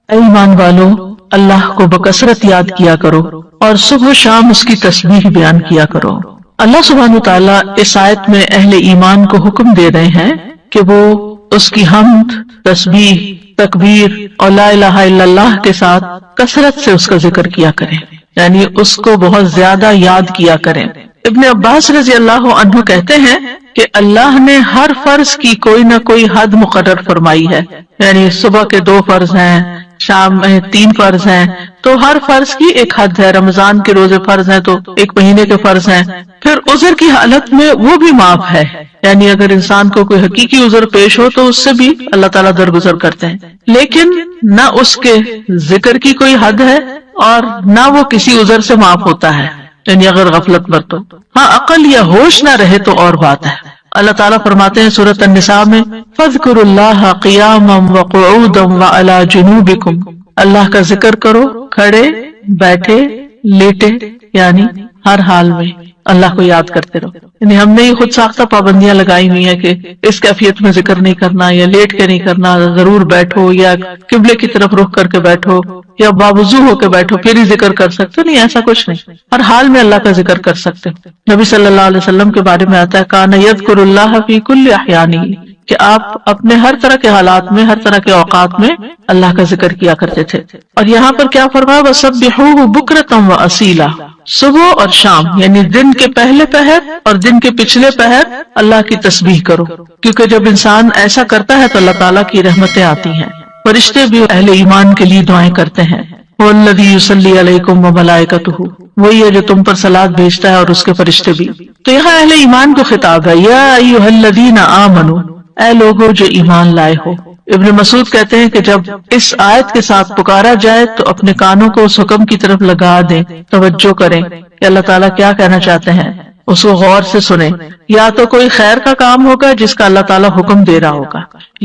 اے ایمان والو، اللہ کو بکثرت یاد کیا کرو اور صبح و شام اس کی تسبیح بیان کیا کرو۔ اللہ سبحانہ تعالیٰ اس آیت میں اہل ایمان کو حکم دے رہے ہیں کہ وہ اس کی حمد، تسبیح، تکبیر اور لا الہ الا اللہ کے ساتھ کثرت سے اس کا ذکر کیا کریں، یعنی اس کو بہت زیادہ یاد کیا کریں۔ ابن عباس رضی اللہ عنہ کہتے ہیں کہ اللہ نے ہر فرض کی کوئی نہ کوئی حد مقرر فرمائی ہے، یعنی صبح کے 2 فرض ہیں، شام میں 3 فرض ہیں، تو ہر فرض کی ایک حد ہے۔ رمضان کے روزے فرض ہیں تو 1 مہینے کے فرض ہیں۔ پھر عذر کی حالت میں وہ بھی معاف ہے، یعنی اگر انسان کو کوئی حقیقی عذر پیش ہو تو اس سے بھی اللہ تعالیٰ درگزر کرتے ہیں، لیکن نہ اس کے ذکر کی کوئی حد ہے اور نہ وہ کسی عذر سے معاف ہوتا ہے، یعنی اگر غفلت برتو۔ ہاں عقل یا ہوش نہ رہے تو اور بات ہے۔ اللہ تعالیٰ فرماتے ہیں سورۃ النساء میں فَاذْكُرُوا اللَّهَ قِيَامًا وَقُعُودًا وَعَلَى جُنُوبِكُمْ، اللہ کا ذکر کرو کھڑے، بیٹھے، لیٹے، یعنی ہر حال میں اللہ کو یاد کرتے رہو۔ یعنی ہم نے یہ خود ساختہ پابندیاں لگائی ہوئی ہیں کہ اس کیفیت میں ذکر نہیں کرنا، یا لیٹ کے نہیں کرنا، ضرور بیٹھو یا قبلے کی طرف رخ کر کے بیٹھو یا باوضو ہو کے بیٹھو پھر ہی ذکر کر سکتے ہو۔ نہیں، ایسا کچھ نہیں، ہر حال میں اللہ کا ذکر کر سکتے ہو۔ نبی صلی اللہ علیہ وسلم کے بارے میں آتا ہے کان یذکر اللہ فی کل احیانہ، کہ آپ اپنے ہر طرح کے حالات میں، ہر طرح کے اوقات میں اللہ کا ذکر کیا کرتے تھے۔ اور یہاں پر کیا فرمایا وَسَبِّحُوهُ بُكْرَةً وَأَصِيلًا، صبح اور شام یعنی دن کے پہلے پہر اور دن کے پچھلے پہر اللہ کی تسبیح کرو، کیونکہ جب انسان ایسا کرتا ہے تو اللہ تعالیٰ کی رحمتیں آتی ہیں۔ فرشتے بھی اہل ایمان کے لیے دعائیں کرتے ہیں، وَالَّذِي يُصَلِّي عَلَيْكُمْ وَمَلَائِكَتُهُ، وہی ہے جو تم پر صلاۃ بھیجتا ہے اور اس کے فرشتے بھی۔ تو یہاں اہل ایمان کو خطاب ہے، یا ایھا الذین آمنوا، اے لوگوں جو ایمان لائے ہو۔ ابن مسعود کہتے ہیں کہ جب اس آیت کے ساتھ پکارا جائے تو اپنے کانوں کو اس حکم کی طرف لگا دیں، توجہ کریں کہ اللہ تعالیٰ کیا کہنا چاہتے ہیں، اس کو غور سے سنیں۔ یا تو کوئی خیر کا کام ہوگا جس کا اللہ تعالیٰ حکم دے رہا ہوگا،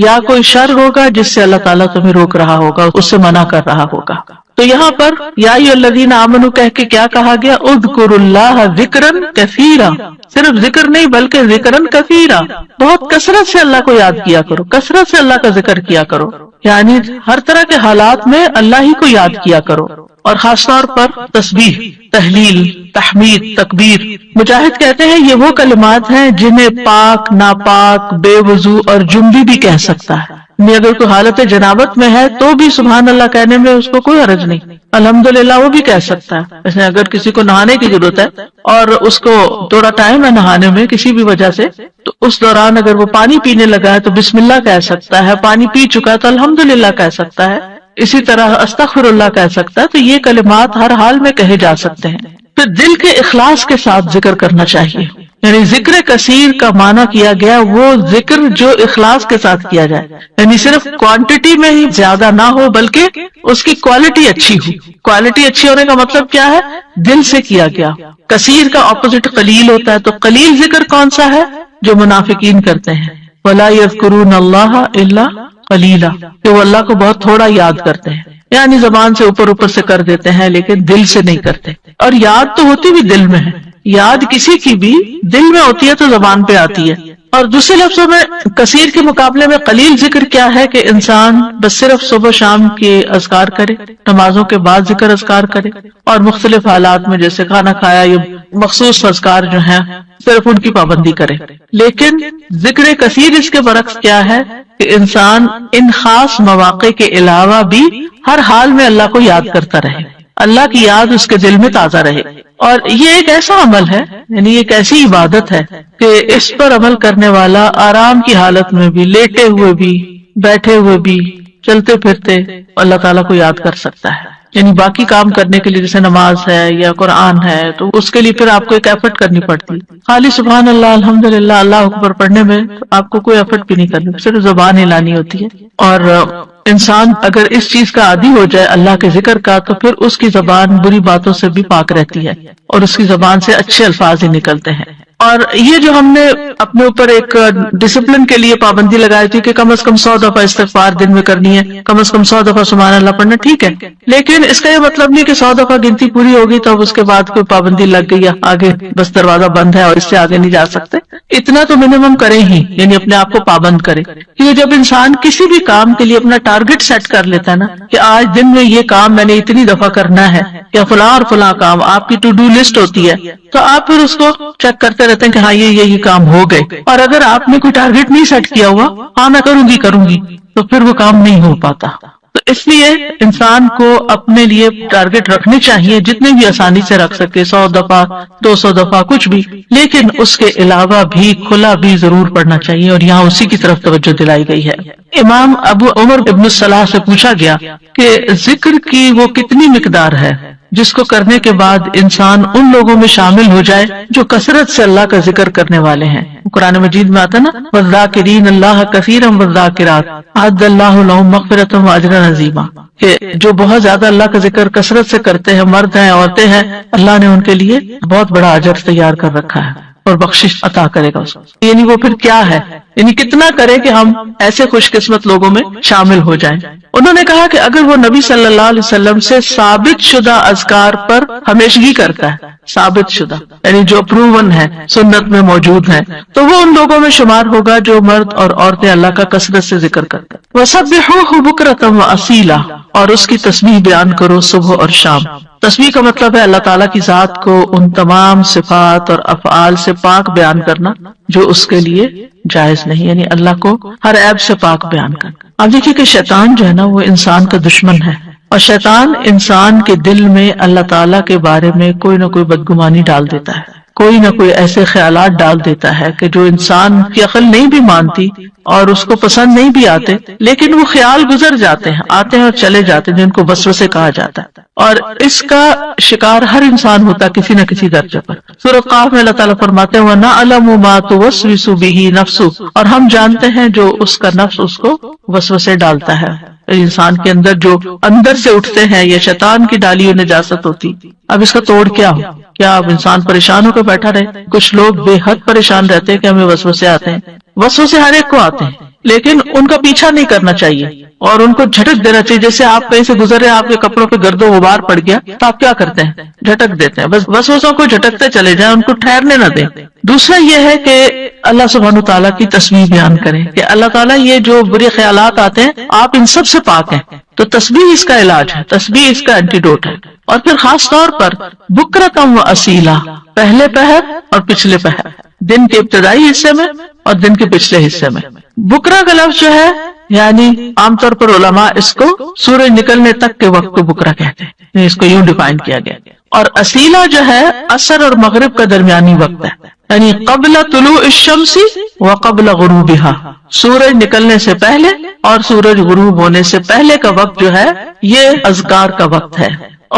یا کوئی شر ہوگا جس سے اللہ تعالیٰ تمہیں روک رہا ہوگا، اس سے منع کر رہا ہوگا۔ تو یہاں پر یا ایھا الذین آمنوا کہہ کے کیا کہا گیا، اذکروا اللہ ذکرا کثیرا، صرف ذکر نہیں بلکہ ذکرا کثیرا، بہت کثرت سے اللہ کو یاد کیا کرو، کثرت سے اللہ کا ذکر کیا کرو، یعنی ہر طرح کے حالات میں اللہ ہی کو یاد کیا کرو، اور خاص طور پر تسبیح، تحلیل، تحمید، تکبیر۔ مجاہد کہتے ہیں یہ وہ کلمات ہیں جنہیں پاک، ناپاک، بے وضو اور جنبی بھی کہہ سکتا ہے، یعنی اگر کوئی حالت جنابت میں ہے تو بھی سبحان اللہ کہنے میں اس کو کوئی حرج نہیں، الحمدللہ وہ بھی کہہ سکتا ہے۔ جیسے اگر کسی کو نہانے کی ضرورت ہے اور اس کو تھوڑا ٹائم ہے نہانے میں کسی بھی وجہ سے، تو اس دوران اگر وہ پانی پینے لگا ہے تو بسم اللہ کہہ سکتا ہے، پانی پی چکا ہے تو الحمدللہ کہہ سکتا ہے، اسی طرح استغفر اللہ کہہ سکتا ہے۔ تو یہ کلمات ہر حال میں کہے جا سکتے ہیں۔ پھر دل کے اخلاص کے ساتھ ذکر کرنا چاہیے، یعنی ذکر کثیر کا معنی کیا گیا وہ ذکر جو اخلاص کے ساتھ کیا جائے، یعنی صرف کوانٹٹی میں ہی زیادہ نہ ہو بلکہ اس کی کوالٹی اچھی ہو۔ کوالٹی اچھی ہونے کا مطلب کیا ہے، دل سے کیا گیا۔ کثیر کا اپوزٹ قلیل ہوتا ہے، تو قلیل ذکر کون سا ہے، جو منافقین کرتے ہیں، وَلَا يَذْكُرُونَ اللَّهَ إِلَّا قَلِيلًا، کہ وہ اللہ کو بہت تھوڑا یاد کرتے ہیں، یعنی زبان سے اوپر سے کر دیتے ہیں لیکن دل سے نہیں کرتے۔ اور یاد تو ہوتی بھی دل میں ہے، یاد کسی کی بھی دل میں ہوتی ہے تو زبان پہ آتی ہے۔ اور دوسرے لفظوں میں کثیر کے مقابلے میں قلیل ذکر کیا ہے کہ انسان بس صرف صبح شام کے اذکار کرے، نمازوں کے بعد ذکر اذکار کرے، اور مختلف حالات میں جیسے کھانا کھایا یا مخصوص اذکار جو ہیں صرف ان کی پابندی کرے۔ لیکن ذکر کثیر اس کے برعکس کیا ہے کہ انسان ان خاص مواقع کے علاوہ بھی ہر حال میں اللہ کو یاد کرتا رہے، اللہ کی یاد اس کے دل میں تازہ رہے۔ اور یہ ایک ایسا عمل ہے، یعنی ایک ایسی عبادت ہے کہ اس پر عمل کرنے والا آرام کی حالت میں بھی، لیٹے ہوئے بھی، بیٹھے ہوئے بھی، چلتے پھرتے اللہ تعالیٰ کو یاد کر سکتا ہے۔ یعنی باقی کام کرنے کے لیے جیسے نماز ہے یا قرآن ہے تو اس کے لیے پھر آپ کو ایک ایفرٹ کرنی پڑتی ہے۔ خالی سبحان اللہ، الحمدللہ، اللہ اکبر پڑھنے میں آپ کو کوئی ایفرٹ بھی نہیں کرنی، صرف زبان ہلانی ہوتی ہے۔ اور انسان اگر اس چیز کا عادی ہو جائے اللہ کے ذکر کا، تو پھر اس کی زبان بری باتوں سے بھی پاک رہتی ہے اور اس کی زبان سے اچھے الفاظ ہی نکلتے ہیں۔ اور یہ جو ہم نے اپنے اوپر ایک ڈسپلن کے لیے پابندی لگائی تھی کہ کم از کم 100 دفعہ استغفار دن میں کرنی ہے، کم از کم 100 دفعہ سبحان اللہ پڑھنا، ٹھیک ہے، لیکن اس کا یہ مطلب نہیں کہ 100 دفعہ گنتی پوری ہوگی تو اب اس کے بعد کوئی پابندی لگ گئی ہے، آگے بس دروازہ بند ہے اور اس سے آگے نہیں جا سکتے. اتنا تو منیمم کریں ہی، یعنی اپنے آپ کو پابند کریں. کیونکہ جب انسان کسی بھی کام کے لیے اپنا ٹارگٹ سیٹ کر لیتا ہے نا کہ آج دن میں یہ کام میں نے اتنی دفعہ کرنا ہے یا فلاں اور فلاں کام، آپ کی ٹو ڈو لسٹ ہوتی ہے، تو آپ پھر اس کو چیک کرتے رہتے ہیں کہ ہاں یہ کام ہو گئے. اور اگر آپ نے کوئی ٹارگٹ نہیں سیٹ کیا ہوا، ہاں میں کروں گی تو پھر وہ کام نہیں ہو پاتا. تو اس لیے انسان کو اپنے لیے ٹارگٹ رکھنے چاہیے جتنے بھی آسانی سے رکھ سکے، 100 دفعہ 200 دفعہ کچھ بھی، لیکن اس کے علاوہ بھی کھلا بھی ضرور پڑھنا چاہیے، اور یہاں اسی کی طرف توجہ دلائی گئی ہے. امام ابو عمر ابن الصلاح سے پوچھا گیا کہ ذکر کی وہ کتنی مقدار ہے جس کو کرنے کے بعد انسان ان لوگوں میں شامل ہو جائے جو کثرت سے اللہ کا ذکر کرنے والے ہیں. قرآن مجید میں آتا نا وَالذَّاكِرِينَ اللَّهَ كَثِيرًا وَالذَّاكِرَاتِ أَعَدَّ اللَّهُ لَهُم مَغْفِرَةً وَأَجْرًا عَظِيمًا، کہ جو بہت زیادہ اللہ کا ذکر کثرت سے کرتے ہیں، مرد ہیں عورتیں ہیں، اللہ نے ان کے لیے بہت بڑا اجر تیار کر رکھا ہے اور بخشش عطا کرے گا اس کو. یعنی وہ پھر کیا ہے، یعنی کتنا کرے کہ ہم ایسے خوش قسمت لوگوں میں شامل ہو جائیں. انہوں نے کہا کہ اگر وہ نبی صلی اللہ علیہ وسلم سے ثابت شدہ اذکار پر ہمیشگی کرتا ہے، ثابت شدہ یعنی جو پروون ہے، سنت میں موجود ہیں، تو وہ ان لوگوں میں شمار ہوگا جو مرد اور عورتیں اللہ کا کثرت سے ذکر کرتے ہیں. وَسَبِّحُوهُ بُكْرَةً وَأَصِيلًا، اور اس کی تسبیح بیان کرو صبح اور شام. تسبیح کا مطلب ہے اللہ تعالیٰ کی ذات کو ان تمام صفات اور افعال سے پاک بیان کرنا جو اس کے لیے جائز نہیں، یعنی اللہ کو ہر عیب سے پاک بیان کرنا. اب دیکھیے کہ شیطان جو ہے نا وہ انسان کا دشمن ہے، اور شیطان انسان کے دل میں اللہ تعالیٰ کے بارے میں کوئی نہ کوئی بدگمانی ڈال دیتا ہے، کوئی نہ کوئی ایسے خیالات ڈال دیتا ہے کہ جو انسان کی عقل نہیں بھی مانتی اور اس کو پسند نہیں بھی آتے، لیکن وہ خیال گزر جاتے ہیں، آتے ہیں اور چلے جاتے ہیں، جن کو وسوسے کہا جاتا ہے. اور اس کا شکار ہر انسان ہوتا ہے کسی نہ کسی درجے پر. سورہ قاف میں اللہ تعالیٰ فرماتے ہیں وَنَعْلَمُ مَا تُوَسْوِسُ بِهِ نَفْسُهُ، اور ہم جانتے ہیں جو اس کا نفس اس کو وسوسے ڈالتا ہے. انسان کے اندر جو اندر سے اٹھتے ہیں یہ شیطان کی ڈالی ہوئی نجاست ہوتی. اب اس کا توڑ کیا ہو؟ کیا اب انسان پریشان ہو کے بیٹھا رہے؟ کچھ لوگ بے حد پریشان رہتے ہیں کہ ہمیں وسوسے آتے ہیں. وسوسے ہر ایک کو آتے ہیں، لیکن ان کا پیچھا نہیں کرنا چاہیے اور ان کو جھٹک دینا چاہیے. جیسے آپ کہیں سے گزر رہے ہیں، آپ کے کپڑوں پہ گرد و غبار پڑ گیا تو آپ کیا کرتے ہیں؟ جھٹک دیتے ہیں. بس وسوسوں کو جھٹکتے چلے جائیں، ان کو ٹھہرنے نہ دیں. دوسرا یہ ہے کہ اللہ سبحانہ تعالیٰ کی تسبیح بیان کریں کہ اللہ تعالیٰ یہ جو برے خیالات آتے ہیں آپ ان سب سے پاک ہیں. تو تسبیح اس کا علاج ہے، تسبیح اس کا اینٹیڈوٹ ہے. اور پھر خاص طور پر بکرتم و اصیلا، پہلے پہر اور پچھلے پہر، دن کے ابتدائی حصے میں اور دن کے پچھلے حصے میں. بکرا کا لفظ جو ہے یعنی عام طور پر علماء اس کو سورج نکلنے تک کے وقت کو بکرا کہتے ہیں، اس کو یوں ڈیفائن کیا گیا. اور اصیلا جو ہے عصر اور مغرب کا درمیانی وقت ہے، یعنی قبل طلوع الشمس و قبل غروبها، سورج نکلنے سے پہلے اور سورج غروب ہونے سے پہلے کا وقت جو ہے یہ اذکار کا وقت ہے.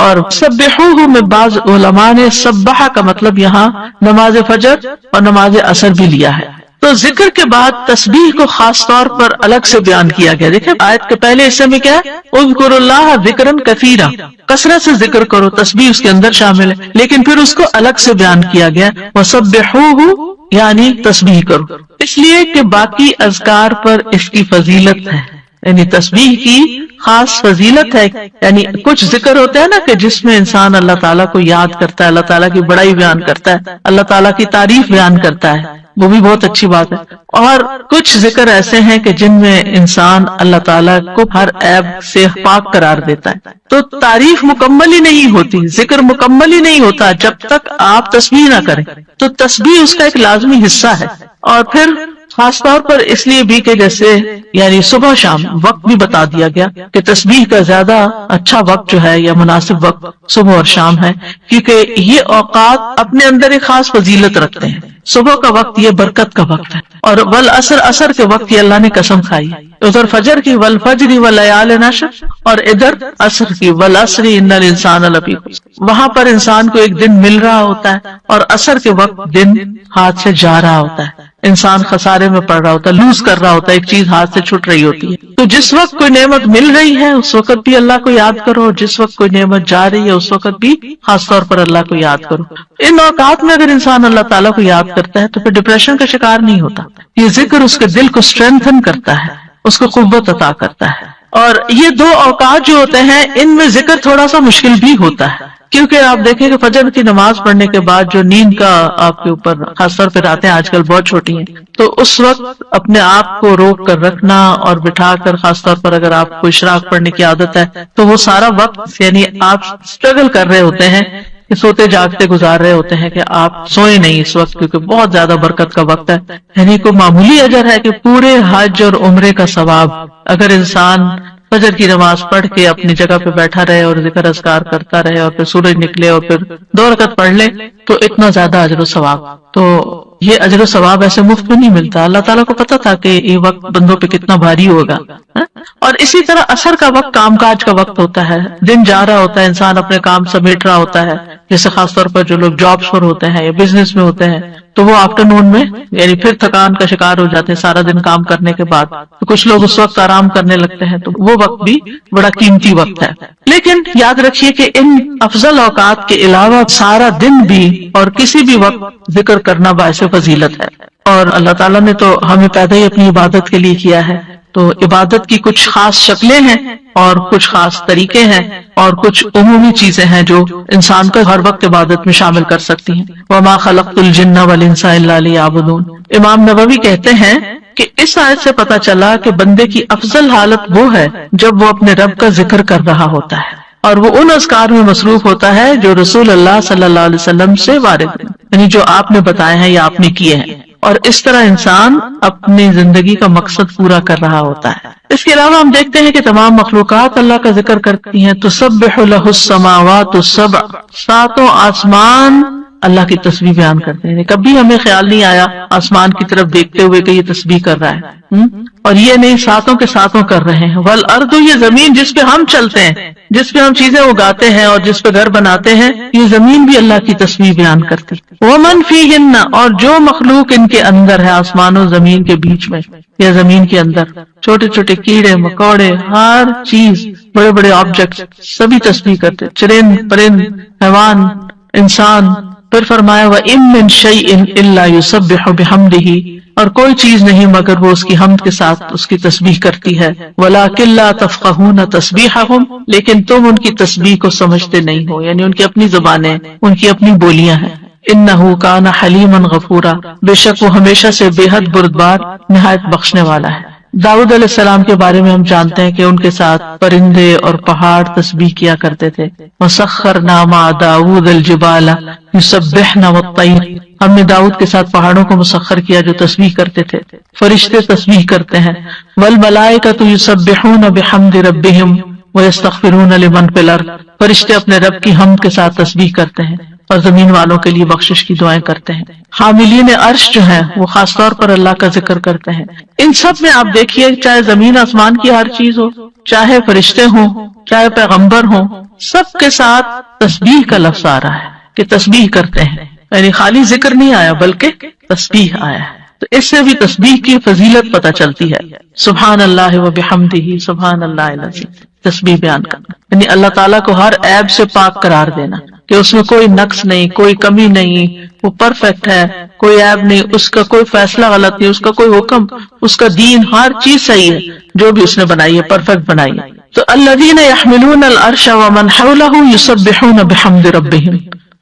اور سبحوہ میں بعض علماء نے سبحہ کا مطلب یہاں نماز فجر اور نماز عصر بھی لیا ہے. تو ذکر کے بعد تسبیح کو خاص طور پر الگ سے بیان کیا گیا. دیکھیں آیت کے پہلے حصے میں کیا ہے، اذکروا اللہ ذکرا کثیرا، کثرت سے ذکر کرو، تسبیح اس کے اندر شامل ہے، لیکن پھر اس کو الگ سے بیان کیا گیا وسبحوہ یعنی تسبیح کرو، اس لیے کہ باقی اذکار پر اس کی فضیلت ہے. یعنی تسبیح کی خاص فضیلت ہے. یعنی کچھ ذکر ہوتے ہیں نا کہ جس میں انسان اللہ تعالیٰ کو یاد کرتا ہے، اللہ تعالیٰ کی بڑائی بیان کرتا ہے، اللہ تعالیٰ کی تعریف بیان کرتا ہے، وہ بھی بہت اچھی بات ہے. اور کچھ ذکر ایسے ہیں کہ جن میں انسان اللہ تعالیٰ کو ہر عیب سے پاک قرار دیتا ہے. تو تعریف مکمل ہی نہیں ہوتی، ذکر مکمل ہی نہیں ہوتا جب تک آپ تسبیح نہ کریں. تو تسبیح اس کا ایک لازمی حصہ ہے. اور پھر خاص طور پر اس لیے بھی کہ جیسے یعنی صبح شام وقت بھی بتا دیا گیا کہ تسبیح کا زیادہ اچھا وقت جو ہے یا مناسب وقت صبح اور شام ہے، کیونکہ یہ اوقات اپنے اندر ایک خاص فضیلت رکھتے ہیں. صبح کا وقت یہ برکت کا وقت ہے، اور والعصر عصر کے وقت یہ اللہ نے قسم کھائی. ادھر فجر کی والفجر ولیال عشر، اور ادھر عصر کی والعصر ان الانسان لفی خسر. وہاں پر انسان کو ایک دن مل رہا ہوتا ہے اور عصر کے وقت دن ہاتھ سے جا رہا ہوتا ہے. انسان خسارے میں پڑ رہا ہوتا ہے، لوز کر رہا ہوتا ہے، ایک چیز ہاتھ سے چھٹ رہی ہوتی ہے. تو جس وقت کوئی نعمت مل رہی ہے اس وقت بھی اللہ کو یاد کرو، اور جس وقت کوئی نعمت جا رہی ہے اس وقت بھی خاص طور پر اللہ کو یاد کرو. ان اوقات میں اگر انسان اللہ تعالیٰ کو یاد کرتا ہے تو پھر ڈپریشن کا شکار نہیں ہوتا. یہ ذکر اس کے دل کو اسٹرینتھن کرتا ہے، اس کو قوت عطا کرتا ہے. اور یہ دو اوقات جو ہوتے ہیں ان میں ذکر تھوڑا سا مشکل بھی ہوتا ہے، کیونکہ آپ دیکھیں کہ فجر کی نماز پڑھنے کے بعد جو نیند کا آپ کے اوپر خاص طور پہ راتیں آج کل بہت چھوٹی ہیں، تو اس وقت اپنے آپ کو روک کر رکھنا اور بٹھا کر، خاص طور پر اگر آپ کو اشراق پڑھنے کی عادت ہے تو وہ سارا وقت یعنی آپ اسٹرگل کر رہے ہوتے ہیں کہ سوتے جاگتے گزار رہے ہوتے ہیں کہ آپ سوئے نہیں اس وقت، کیونکہ بہت زیادہ برکت کا وقت ہے. یعنی کوئی معمولی اجر ہے کہ پورے حج اور عمرے کا ثواب اگر انسان فجر کی نماز پڑھ کے اپنی جگہ پہ بیٹھا رہے اور ذکر اذکار کرتا رہے اور پھر سورج نکلے اور پھر 2 رکعت پڑھ لے تو اتنا زیادہ اجر و ثواب. تو یہ اجر و ثواب ایسے مفت میں نہیں ملتا. اللہ تعالیٰ کو پتا تھا کہ یہ وقت بندوں پہ کتنا بھاری ہوگا. اور اسی طرح عصر کا وقت کام کاج کا وقت ہوتا ہے، دن جا رہا ہوتا ہے، انسان اپنے کام سمیٹ رہا ہوتا ہے، جیسے خاص طور پر جو لوگ جابس پر ہوتے ہیں یا بزنس میں ہوتے ہیں تو وہ آفٹر نون میں یعنی پھر تھکان کا شکار ہو جاتے ہیں سارا دن کام کرنے کے بعد. تو کچھ لوگ اس وقت آرام کرنے لگتے ہیں، تو وہ وقت بھی بڑا قیمتی وقت ہے. لیکن یاد رکھیے کہ ان افضل اوقات کے علاوہ سارا دن بھی اور کسی بھی وقت ذکر کرنا باعث فضیلت ہے. اور اللہ تعالیٰ نے تو ہمیں پیدا ہی اپنی عبادت کے لیے کیا ہے، تو عبادت کی کچھ خاص شکلیں ہیں اور کچھ خاص طریقے ہیں اور کچھ عمومی چیزیں ہیں جو انسان کو ہر وقت عبادت میں شامل کر سکتی ہیں. وَمَا خَلَقْتُ الْجِنَّ وَالْإِنسَ إِلَّا لِيَعْبُدُونَ. امام نووی کہتے ہیں کہ اس آیت سے پتہ چلا کہ بندے کی افضل حالت وہ ہے جب وہ اپنے رب کا ذکر کر رہا ہوتا ہے اور وہ ان اذکار میں مصروف ہوتا ہے جو رسول اللہ صلی اللہ علیہ وسلم سے وارد ہیں، یعنی جو آپ نے بتائے ہیں یا آپ نے کیے ہیں. اور اس طرح انسان اپنی زندگی کا مقصد پورا کر رہا ہوتا ہے. اس کے علاوہ ہم دیکھتے ہیں کہ تمام مخلوقات اللہ کا ذکر کرتی ہیں. تسبح لہ السماوات السبع، 7 آسمان اللہ کی تسبیح بیان کرتے ہیں. کبھی ہمیں خیال نہیں آیا آسمان کی طرف دیکھتے ہوئے کہ یہ تسبیح کر رہا ہے، اور یہ نہیں 7 کے 7 کر رہے ہیں. والارض، یہ زمین جس پہ ہم چلتے ہیں، جس پہ ہم چیزیں اگاتے ہیں اور جس پہ گھر بناتے ہیں، یہ زمین بھی اللہ کی تسبیح بیان کرتی. ومن فیہن، اور جو مخلوق ان کے اندر ہے، آسمان و زمین کے بیچ میں یا زمین کے اندر، چھوٹے چھوٹے کیڑے مکوڑے، ہر چیز، بڑے بڑے آبجیکٹس سبھی تسبیح کرتے، چرند پرند حیوان انسان. پھر فرمایا وَإِن مِّن شَيْءٍ إِلَّا يُسَبِّحُ بِحَمْدِهِ، اور کوئی چیز نہیں مگر وہ اس کی حمد کے ساتھ اس کی تسبیح کرتی ہے. وَلَٰكِن لَّا تَفْقَهُونَ تَسْبِيحَهُمْ، لیکن تم ان کی تسبیح کو سمجھتے نہیں ہو، یعنی ان کی اپنی زبانیں، ان کی اپنی بولیاں ہیں. إِنَّهُ كَانَ حَلِيمًا غَفُورًا، بے شک وہ ہمیشہ سے بے حد بردبار نہایت بخشنے والا ہے. داؤد علیہ السلام کے بارے میں ہم جانتے ہیں کہ ان کے ساتھ پرندے اور پہاڑ تسبیح کیا کرتے تھے. وَسَخَّرْنَا مَعَ دَاوُودَ الْجِبَالَ يُسَبِّحْنَ وَالطَّيْرَ، ہم نے داؤد کے ساتھ پہاڑوں کو مسخر کیا جو تسبیح کرتے تھے. فرشتے تسبیح کرتے ہیں. وَالْمَلَائِكَةُ يُسَبِّحُونَ بِحَمْدِ رَبِّهِمْ وَيَسْتَغْفِرُونَ لِمَنْ فِي الْأَرْضِ، فرشتے اپنے رب کی حمد کے ساتھ تسبیح کرتے ہیں اور زمین والوں کے لیے بخشش کی دعائیں کرتے ہیں. حاملین عرش جو ہیں وہ خاص طور پر اللہ کا ذکر کرتے ہیں. ان سب میں آپ دیکھیے، چاہے زمین آسمان کی ہر چیز ہو، چاہے فرشتے ہوں، چاہے پیغمبر ہوں، سب کے ساتھ تسبیح کا لفظ آ رہا ہے کہ تسبیح کرتے ہیں. یعنی خالی ذکر نہیں آیا بلکہ تسبیح آیا ہے. تو اس سے بھی تسبیح کی فضیلت پتہ چلتی ہے. سبحان اللہ و بحمدہ سبحان اللہ العظیم، تسبیح بیان کرنا یعنی اللہ تعالیٰ کو ہر عیب سے پاک قرار دینا کہ اس میں کوئی نقص نہیں، کوئی کمی نہیں، وہ پرفیکٹ ہے، کوئی عیب نہیں، اس کا کوئی فیصلہ غلط نہیں، اس کا کوئی حکم، اس کا دین، ہر چیز صحیح ہے جو بھی اس نے بنائی ہے، پرفیکٹ بنائی ہے. تو الذین یحملون العرش ومن حولہ یسبحون بحمد ربہم،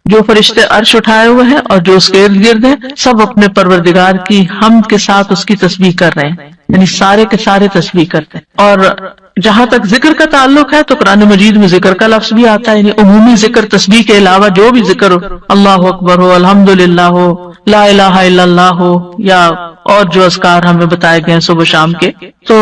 جو فرشتے عرش اٹھائے ہوئے ہیں اور جو اس کے ارد گرد ہیں سب اپنے پروردگار کی حمد کے ساتھ اس کی تسبیح کر رہے ہیں، یعنی سارے کے سارے تسبیح کرتے ہیں. اور جہاں تک ذکر کا تعلق ہے تو قرآن مجید میں ذکر کا لفظ بھی آتا ہے، یعنی عمومی ذکر تسبیح کے علاوہ جو بھی ذکر ہو، اللہ اکبر ہو، الحمدللہ ہو، لا الہ الا اللہ ہو، یا اور جو اذکار ہمیں بتائے گئے ہیں صبح شام کے. تو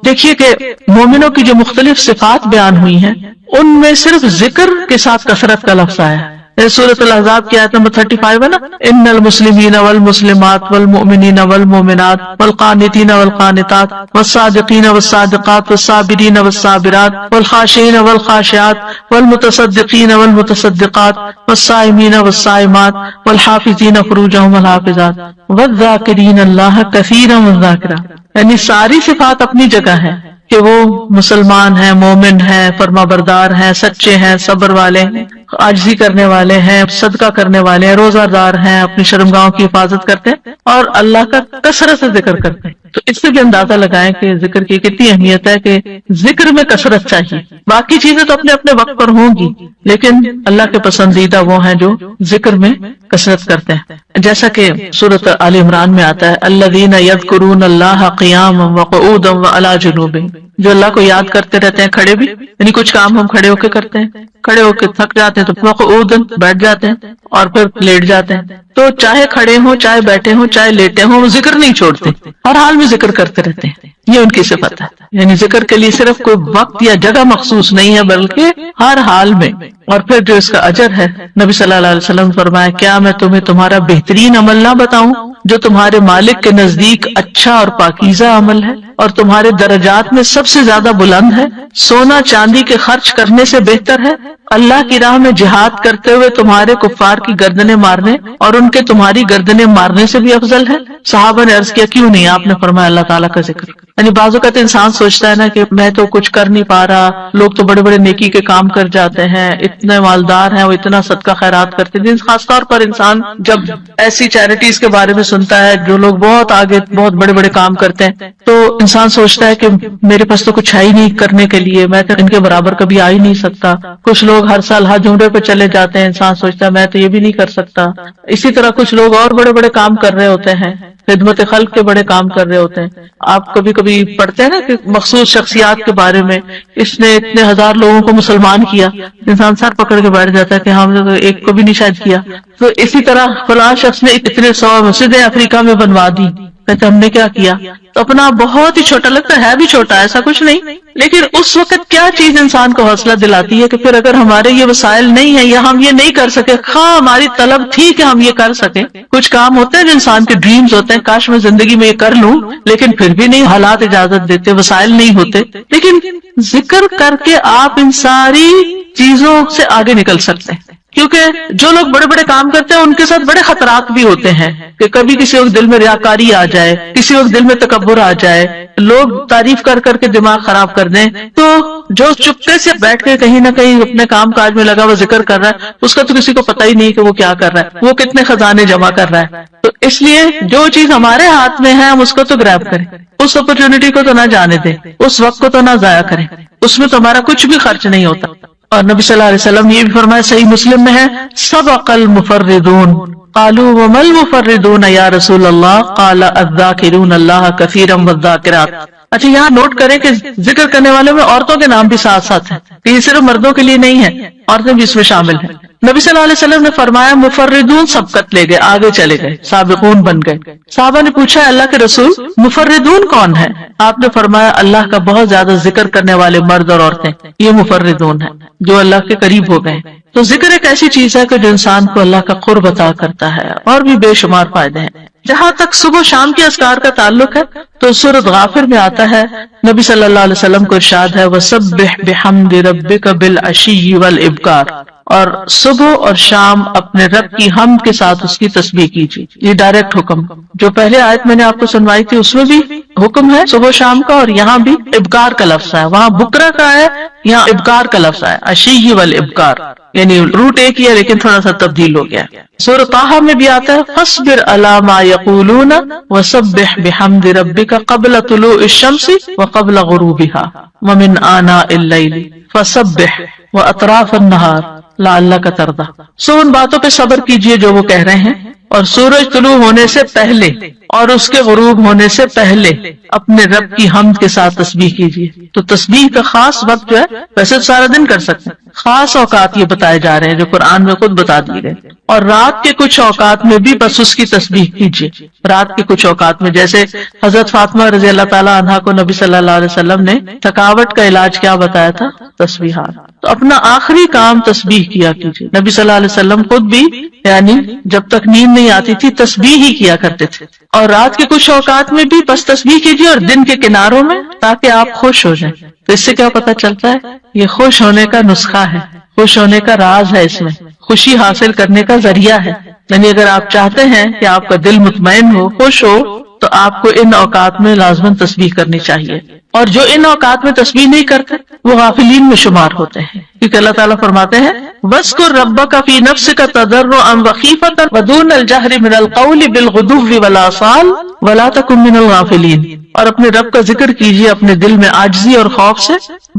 دیکھیے کہ مومنوں کی جو مختلف صفات بیان ہوئی ہیں ان میں صرف ذکر کے ساتھ کثرت کا لفظ آیا ہے، سورۃ الاحزاب کی آیت نمبر 35 ہے نا، ان المسلمین والمسلمات والمؤمنین والمؤمنات والقانتین والقانتات والصادقین والصادقات والصابرین والصابرات والخاشعین والخاشعات والمتصدقین والمتصدقات والصائمین والصائمات والحافظین فروجهم والحافظات والذاکرین اللہ کثیرا والذاکرات. یعنی ساری صفات اپنی جگہ ہے کہ وہ مسلمان ہیں، مومن ہیں، فرما بردار ہیں، سچے ہیں، صبر والے ہیں، عاجزی کرنے والے ہیں، صدقہ کرنے والے ہیں، روزہ دار ہیں، اپنی شرمگاہوں کی حفاظت کرتے ہیں اور اللہ کا کثرت سے ذکر کرتے ہیں. تو اس سے بھی اندازہ لگائیں کہ ذکر کی کتنی اہمیت ہے کہ ذکر میں کثرت چاہیے. باقی چیزیں تو اپنے اپنے وقت پر ہوں گی، لیکن اللہ کے پسندیدہ وہ ہیں جو ذکر میں کثرت کرتے ہیں. جیسا کہ سورۃ آل عمران میں آتا ہے الذین یذکرون اللہ قیاما وقعودا وعلی جنوبہم، جو اللہ کو یاد کرتے رہتے ہیں کھڑے بھی، یعنی کچھ کام ہم کھڑے ہو کے کرتے ہیں، کھڑے ہو کے تھک جاتے ہیں تو وقعودا بیٹھ جاتے ہیں اور پھر لیٹ جاتے ہیں. تو چاہے کھڑے ہوں، چاہے بیٹھے ہوں، چاہے لیٹے ہوں، وہ ذکر نہیں چھوڑتے، ہر حال میں ذکر کرتے رہتے ہیں. یہ ان کی صفت ہے. یعنی ذکر کے لیے صرف کوئی وقت یا جگہ مخصوص نہیں ہے بلکہ ہر حال میں. اور پھر جو اس کا اجر ہے، نبی صلی اللہ علیہ وسلم فرمایا کیا میں تمہیں تمہارا بہترین عمل نہ بتاؤں جو تمہارے مالک کے نزدیک اچھا اور پاکیزہ عمل ہے اور تمہارے درجات میں سب سے زیادہ بلند ہے؟ سونا چاندی کے خرچ کرنے سے بہتر ہے، اللہ کی راہ میں جہاد کرتے ہوئے تمہارے کفار کی گردنیں مارنے اور ان کے تمہاری گردنیں مارنے سے بھی افضل ہے. صحابہ نے عرض کیا کیوں نہیں؟ آپ نے فرمایا اللہ تعالیٰ کا ذکر. یعنی بعض اوقات انسان سوچتا ہے نا کہ میں تو کچھ کر نہیں پا رہا، لوگ تو بڑے بڑے نیکی کے کام کر جاتے ہیں، اتنے مالدار ہیں، وہ اتنا صدقہ خیرات کرتے ہیں. خاص طور پر انسان جب ایسی چیریٹیز کے بارے میں سنتا ہے جو لوگ بہت آگے بہت بڑے بڑے کام کرتے ہیں تو انسان سوچتا ہے کہ میرے پاس تو کچھ ہے ہی نہیں کرنے کے لیے، میں تو ان کے برابر کبھی آ ہی نہیں سکتا. کچھ لوگ ہر سال حج عمرے پہ چلے جاتے ہیں، انسان سوچتا ہے میں تو یہ بھی نہیں کر سکتا. اسی طرح کچھ لوگ اور بڑے بڑے کام کر رہے ہوتے ہیں، خدمت خلق کے بڑے کام کر رہے ہوتے ہیں. آپ کبھی کبھی پڑھتے ہیں نا کہ مخصوص شخصیات کے بارے میں، اس نے اتنے ہزار لوگوں کو مسلمان کیا، انسان سر پکڑ کے بیٹھ جاتا ہے کہ ہم نے تو ایک کو بھی نہیں شاید کیا. تو اسی طرح فلاں شخص نے اتنے 100 مسجدیں افریقہ میں بنوا دی، کہتے ہم نے کیا کیا؟ تو اپنا بہت ہی چھوٹا لگتا ہے بھی چھوٹا، ایسا کچھ نہیں. لیکن اس وقت کیا چیز انسان کو حوصلہ دلاتی ہے کہ پھر اگر ہمارے یہ وسائل نہیں ہیں یا ہم یہ نہیں کر سکے، ہاں ہماری طلب تھی کہ ہم یہ کر سکیں. کچھ کام ہوتے ہیں جو انسان کے ڈریمز ہوتے ہیں، کاش میں زندگی میں یہ کر لوں، لیکن پھر بھی نہیں، حالات اجازت دیتے، وسائل نہیں ہوتے. لیکن ذکر کر کے آپ ان ساری چیزوں سے آگے نکل سکتے ہیں. کیونکہ جو لوگ بڑے بڑے کام کرتے ہیں ان کے ساتھ بڑے خطرات بھی ہوتے ہیں کہ کبھی کسی وقت دل میں ریاکاری آ جائے، کسی وقت دل میں تکبر آ جائے، لوگ تعریف کر کر کے دماغ خراب کر دیں. تو جو چپکے سے بیٹھ کے کہیں نہ کہیں اپنے کام کاج میں لگا ہوا ذکر کر رہا ہے، اس کا تو کسی کو پتہ ہی نہیں کہ وہ کیا کر رہا ہے، وہ کتنے خزانے جمع کر رہا ہے. تو اس لیے جو چیز ہمارے ہاتھ میں ہے ہم اس کو تو گریب کریں، اس اپرچونٹی کو تو نہ جانے دیں، اس وقت کو تو نہ ضائع کریں، اس میں تو ہمارا کچھ بھی خرچ نہیں ہوتا. اور نبی صلی اللہ علیہ وسلم یہ بھی فرمایا، صحیح مسلم میں ہے، سبق المفردون قالوا وما المفردون یا رسول اللہ قال الذاکرون اللہ کثیرا والذاکرات. اچھا یہاں نوٹ کریں کہ ذکر کرنے والوں میں عورتوں کے نام بھی ساتھ ساتھ ہیں، کہ یہ صرف مردوں کے لیے نہیں ہے، عورتیں بھی اس میں شامل ہیں. نبی صلی اللہ علیہ وسلم نے فرمایا مفردون سبقت لے گئے، آگے چلے گئے، سابقون بن گئے. صحابہ نے پوچھا اللہ کے رسول مفردون کون ہے؟ آپ نے فرمایا اللہ کا بہت زیادہ ذکر کرنے والے مرد اور عورتیں، یہ مفردون ہیں جو اللہ کے قریب ہو گئے. تو ذکر ایک ایسی چیز ہے کہ جو انسان کو اللہ کا قرب عطا کرتا ہے، اور بھی بے شمار فائدے ہیں. جہاں تک صبح و شام کے اذکار کا تعلق ہے تو سورۃ غافر میں آتا ہے، نبی صلی اللہ علیہ وسلم کو ارشاد ہے وَسَبِّحْ بِحَمْدِ رَبِّكَ بِالْعَشِيِّ وَالْإِبْكَارِ، اور صبح اور شام اپنے رب کی حمد کے ساتھ اس کی تسبیح کیجیے. یہ ڈائریکٹ حکم، جو پہلے آیت میں نے آپ کو سنوائی تھی اس میں بھی حکم ہے صبح و شام کا، اور یہاں بھی ابکار کا لفظ ہے، وہاں بکرا کا ہے، یہاں ابکار کا لفظ ہے، عشی والابکار، یعنی روٹ ایک ہی ہے لیکن تھوڑا سا تبدیل ہو گیا. سورۃ طٰہٰ میں بھی آتا ہے فاصبر علی ما یقولون وسبح بحمد ربک قبل طلوع الشمس وقبل غروبها ومن آناء اللیل فسبح واطراف النہار لعلک ترضی. سو ان باتوں پہ صبر کیجئے جو وہ کہہ رہے ہیں، اور سورج طلوع ہونے سے پہلے اور اس کے غروب ہونے سے پہلے اپنے رب کی حمد کے ساتھ تسبیح کیجیے. تو تسبیح کا خاص وقت جو ہے، ویسے سارا دن کر سکتے ہیں، خاص اوقات یہ بتائے جا رہے ہیں جو قرآن میں خود بتا دیے گئے. اور رات کے کچھ اوقات میں بھی بس اس کی تسبیح کیجیے. رات کے کچھ اوقات میں جیسے حضرت فاطمہ رضی اللہ تعالیٰ عنہا کو نبی صلی اللہ علیہ وسلم نے تھکاوٹ کا علاج کیا بتایا تھا؟ تسبیحات. تو اپنا آخری کام تسبیح کیا کیجیے. نبی صلی اللہ علیہ وسلم خود بھی یعنی جب تک نیند نہیں آتی تھی تسبیح ہی کیا کرتے تھے, اور رات کے کچھ اوقات میں بھی بس تسبیح کیجیے, اور دن کے کناروں میں, تاکہ آپ خوش ہو جائیں. تو اس سے کیا پتہ چلتا ہے, یہ خوش ہونے کا نسخہ ہے, خوش ہونے کا راز ہے, اس میں خوشی حاصل کرنے کا ذریعہ ہے. یعنی اگر آپ چاہتے ہیں کہ آپ کا دل مطمئن ہو, خوش ہو, تو آپ کو ان اوقات میں لازماً تسبیح کرنی چاہیے. اور جو ان اوقات میں تسبیح نہیں کرتے وہ غافلین میں شمار ہوتے ہیں, کیونکہ اللہ تعالیٰ فرماتے ہیں وَاذْكُرْ رَبَّكَ فِي نَفْسِكَ تَضَرُّعًا وَخِيفَةً وَدُونَ الْجَهْرِ مِنَ الْقَوْلِ بِالْغُدُوِّ وَالْآصَالِ وَلَا تَكُن مِنَ الْغَافِلِينَ. اور اپنے رب کا ذکر کیجیے اپنے دل میں عاجزی اور خوف سے,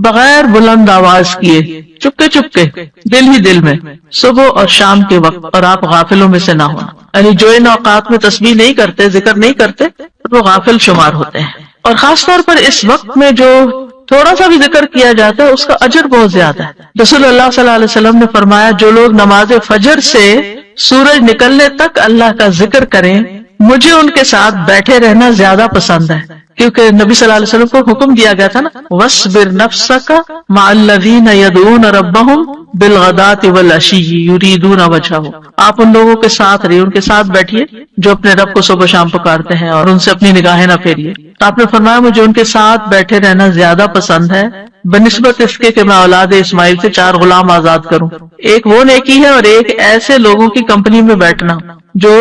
بغیر بلند آواز کیے, چپکے چپکے, دل ہی دل میں, صبح اور شام کے وقت, اور آپ غافلوں میں سے نہ ہونا. یعنی جو ان اوقات میں تسبیح نہیں کرتے, ذکر نہیں کرتے, وہ غافل شمار ہوتے ہیں. اور خاص طور پر اس وقت میں جو تھوڑا سا بھی ذکر کیا جاتا ہے اس کا اجر بہت زیادہ ہے. رسول اللہ صلی اللہ علیہ وسلم نے فرمایا جو لوگ نماز فجر سے سورج نکلنے تک اللہ کا ذکر کریں, مجھے ان کے ساتھ بیٹھے رہنا زیادہ پسند ہے. کیونکہ نبی صلی اللہ علیہ وسلم کو حکم دیا گیا تھا نا, وَاصْبِرْ نَفْسَكَ مَعَ الَّذِينَ يَدْعُونَ رَبَّهُمْ بِالْغَدَاةِ وَالْعَشِيِّ يُرِيدُونَ وَجْهَهُ. آپ ان لوگوں کے ساتھ رہیے, ان کے ساتھ بیٹھیے جو اپنے رب کو صبح شام پکارتے ہیں, اور ان سے اپنی نگاہیں نہ پھیریے. تو آپ نے فرمایا مجھے ان کے ساتھ بیٹھے رہنا زیادہ پسند ہے بنسبت اس کے کہ میں اولاد اسماعیل سے 4 غلام آزاد کروں. ایک وہ نیکی ہے, اور ایک ایسے لوگوں کی کمپنی میں بیٹھنا جو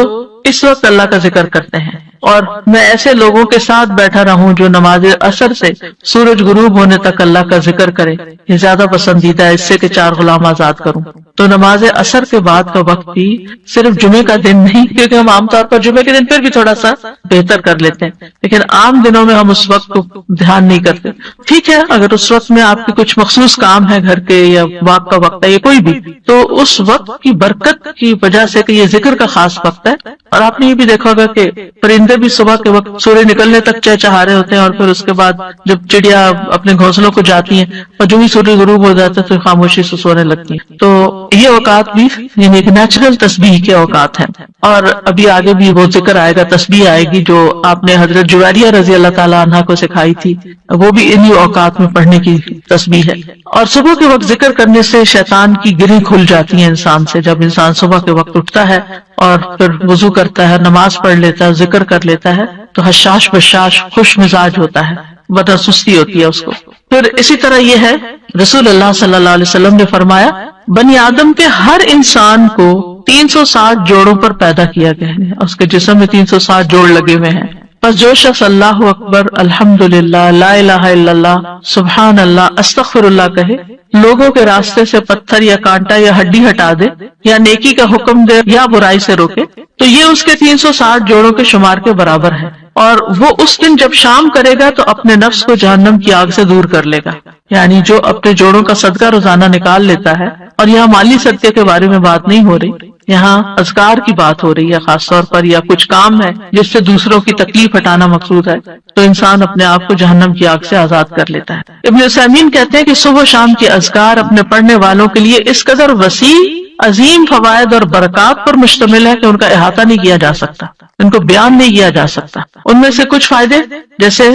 اس وقت اللہ کا ذکر کرتے ہیں, اور میں ایسے لوگوں کے ساتھ بیٹھا رہوں جو نماز عصر سے سورج غروب ہونے تک اللہ کا ذکر کرے. یہ زیادہ پسندیدہ ہے اس سے کہ 4 غلام آزاد کروں. تو نماز عصر کے بعد کا وقت بھی صرف جمعے کا دن نہیں, کیونکہ ہم عام طور پر جمعے کے دن پھر بھی تھوڑا سا بہتر کر لیتے ہیں, لیکن عام دنوں میں ہم اس وقت کو دھیان نہیں کرتے. ٹھیک ہے, اگر اس وقت میں آپ کے کچھ مخصوص کام ہے گھر کے, یا واک کا وقت ہے, یا کوئی بھی, تو اس وقت کی برکت کی وجہ سے کہ یہ ذکر کا خاص وقت ہے. اور آپ نے یہ بھی دیکھا ہوگا کہ پرندے بھی صبح کے وقت سورج نکلنے تک چہچہا رہے ہوتے ہیں, اور پھر اس کے بعد جب چڑیا اپنے گھونسلوں کو جاتی ہیں اور جو بھی سورج غروب ہو جاتا ہے تو خاموشی سے سونے لگتی ہیں. تو یہ اوقات بھی یعنی ایک نیچرل تسبیح کے اوقات ہیں. اور ابھی آگے بھی وہ ذکر آئے گا, تسبیح آئے گی جو آپ نے حضرت جویریہ رضی اللہ تعالیٰ عنہ کو سکھائی تھی, وہ بھی انہی اوقات میں پڑھنے کی تسبیح ہے. اور صبح کے وقت ذکر کرنے سے شیطان کی گرہیں کھل جاتی ہیں انسان سے. جب انسان صبح کے وقت اٹھتا ہے اور پھر وضو کرتا ہے, نماز پڑھ لیتا ہے, ذکر کر لیتا ہے, تو حشاش بشاش خوش مزاج ہوتا ہے, ورنہ سستی ہوتی ہے اس کو. پھر اسی طرح یہ ہے, رسول اللہ صلی اللہ علیہ وسلم نے فرمایا بنی آدم کے ہر انسان کو 360 جوڑوں پر پیدا کیا گیا ہے, اس کے جسم میں 360 جوڑ لگے ہوئے ہیں. بس جو شخص اللہ اکبر, الحمدللہ, لا الہ الا اللہ, سبحان اللہ, استغفر اللہ کہے, لوگوں کے راستے سے پتھر یا کانٹا یا ہڈی ہٹا دے, یا نیکی کا حکم دے یا برائی سے روکے, تو یہ اس کے 360 جوڑوں کے شمار کے برابر ہے. اور وہ اس دن جب شام کرے گا تو اپنے نفس کو جہنم کی آگ سے دور کر لے گا. یعنی جو اپنے جوڑوں کا صدقہ روزانہ نکال لیتا ہے, اور یہاں مالی صدقے کے بارے میں بات نہیں ہو رہی, یہاں اذکار کی بات ہو رہی ہے خاص طور پر, یا کچھ کام ہے جس سے دوسروں کی تکلیف ہٹانا مقصود ہے, تو انسان اپنے آپ کو جہنم کی آگ سے آزاد کر لیتا ہے. ابن عثیمین کہتے ہیں کہ صبح و شام کے اذکار اپنے پڑھنے والوں کے لیے اس قدر وسیع, عظیم فوائد اور برکات پر مشتمل ہے کہ ان کا احاطہ نہیں کیا جا سکتا, ان کو بیان نہیں کیا جا سکتا. ان میں سے کچھ فائدے جیسے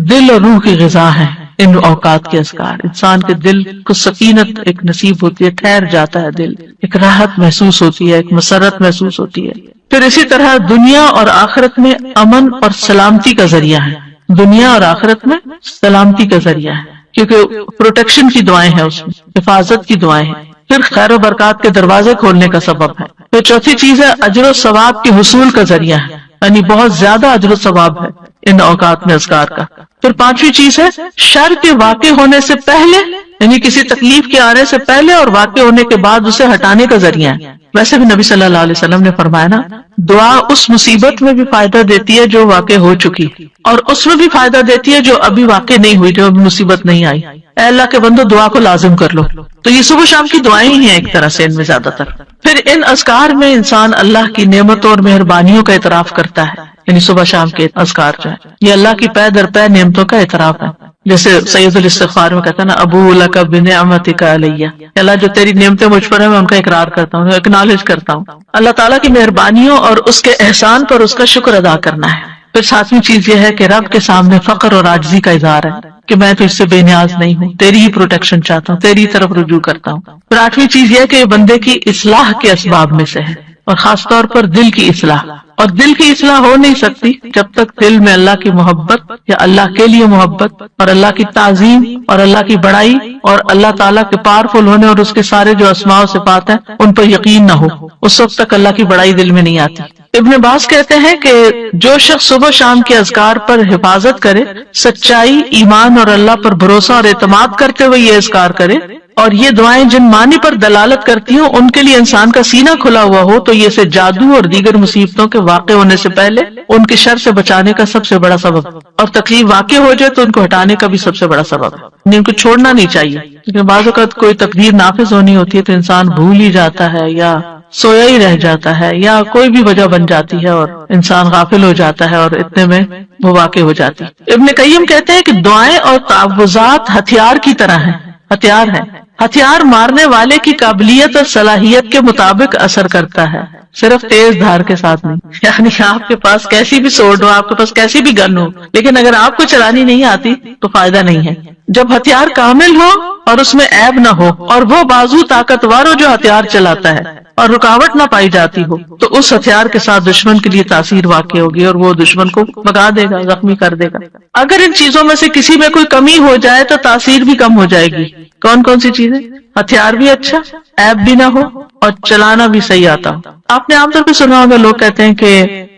دل اور روح کی غذا ہیں ان اوقات کے اذکار. انسان کے دل کو سکینت ایک نصیب ہوتی ہے, ٹھہر جاتا ہے دل, ایک راحت محسوس ہوتی ہے, ایک مسرت محسوس ہوتی ہے. پھر اسی طرح دنیا اور آخرت میں امن اور سلامتی کا ذریعہ ہے, دنیا اور آخرت میں سلامتی کا ذریعہ ہے, کیونکہ پروٹیکشن کی دعائیں ہیں اس میں, حفاظت کی دعائیں ہیں. پھر خیر و برکات کے دروازے کھولنے کا سبب ہے. پھر چوتھی چیز ہے اجر و ثواب کے حصول کا ذریعہ ہے, یعنی بہت زیادہ اجر و ثواب ہے ان اوقات میں اذکار کا. پھر پانچویں چیز ہے شر کے واقع ہونے سے پہلے, یعنی کسی تکلیف کے آنے سے پہلے اور واقع ہونے کے بعد اسے ہٹانے کا ذریعہ ہے. ویسے بھی نبی صلی اللہ علیہ وسلم نے فرمایا نا, دعا اس مصیبت میں بھی فائدہ دیتی ہے جو واقع ہو چکی, اور اس میں بھی فائدہ دیتی ہے جو ابھی واقع نہیں ہوئی, جو ابھی مصیبت نہیں آئی. اے اللہ کے بندو دعا کو لازم کر لو. تو یہ صبح شام کی دعائیں ہی ہیں ایک طرح سے ان میں زیادہ تر. پھر ان اذکار میں انسان اللہ کی نعمتوں اور مہربانیوں کا اعتراف کرتا ہے, یعنی صبح شام کے اذکار جو ہے یہ اللہ کی پے در پے نعمتوں کا اعتراف ہے. جیسے سید الاستغفار میں کہتا ہے نا, ابو لک بنعمتک علیہ, اللہ جو تیری نعمتیں مجھ پر ہیں میں ان کا اقرار کرتا ہوں, اکنالج کرتا ہوں. اللہ تعالیٰ کی مہربانیوں اور اس کے احسان پر اس کا شکر ادا کرنا ہے. پھر ساتویں چیز یہ ہے کہ رب کے سامنے فقر اور عاجزی کا اظہار ہے کہ میں تو اس سے بے نیاز نہیں ہوں، تیری ہی پروٹیکشن چاہتا ہوں، تیری طرف رجوع کرتا ہوں۔ پھر آٹھویں چیز یہ کہ بندے کی اصلاح کے اسباب میں سے ہے، اور خاص طور پر دل کی اصلاح۔ اور دل کی اصلاح ہو نہیں سکتی جب تک دل میں اللہ کی محبت یا اللہ کے لیے محبت اور اللہ کی تعظیم اور اللہ کی بڑائی اور اللہ تعالیٰ کے پاورفل ہونے اور اس کے سارے جو اسماء و صفات ہیں ان پر یقین نہ ہو، اس وقت تک اللہ کی بڑائی دل میں نہیں آتی۔ ابن باز کہتے ہیں کہ جو شخص صبح شام کے اذکار پر حفاظت کرے، سچائی، ایمان اور اللہ پر بھروسہ اور اعتماد کرتے ہوئے یہ اذکار کرے، اور یہ دعائیں جن معنی پر دلالت کرتی ہوں ان کے لیے انسان کا سینہ کھلا ہوا ہو، تو یہ اسے جادو اور دیگر مصیبتوں کے واقع ہونے سے پہلے ان کے شر سے بچانے کا سب سے بڑا سبب، اور تکلیف واقع ہو جائے تو ان کو ہٹانے کا بھی سب سے بڑا سبب ہے۔ ان کو چھوڑنا نہیں چاہیے، کیونکہ بعض اوقات کوئی تقدیر نافذ ہونی ہوتی ہے تو انسان بھول ہی جاتا ہے یا سویا ہی رہ جاتا ہے یا کوئی بھی وجہ بن جاتی ہے اور انسان غافل ہو جاتا ہے اور اتنے میں وہ واقع ہو جاتی۔ ابن قیم کہتے ہیں کہ دعائیں اور تعوذات ہتھیار کی طرح ہیں، ہتھیار ہے۔ ہتھیار مارنے والے کی قابلیت اور صلاحیت کے مطابق اثر کرتا ہے، صرف تیز دھار کے ساتھ نہیں۔ یعنی آپ کے پاس کیسی بھی سوڈ ہو، آپ کے پاس کیسی بھی گن ہو، لیکن اگر آپ کو چلانی نہیں آتی تو فائدہ نہیں ہے۔ جب ہتھیار کامل ہو اور اس میں عیب نہ ہو، اور وہ بازو طاقتور ہو جو ہتھیار چلاتا ہے، اور رکاوٹ نہ پائی جاتی ہو، تو اس ہتھیار کے ساتھ دشمن کے لیے تاثیر واقع ہوگی اور وہ دشمن کو بھگا دے گا، زخمی کر دے گا۔ اگر ان چیزوں میں سے کسی میں کوئی کمی ہو جائے تو تاثیر بھی کم ہو جائے گی۔ کون کون سی چیزیں؟ ہتھیار بھی اچھا، عیب بھی نہ ہو، اور چلانا بھی صحیح آتا ہو۔ آپ نے عام طور پہ سنا ہوگا لوگ کہتے ہیں کہ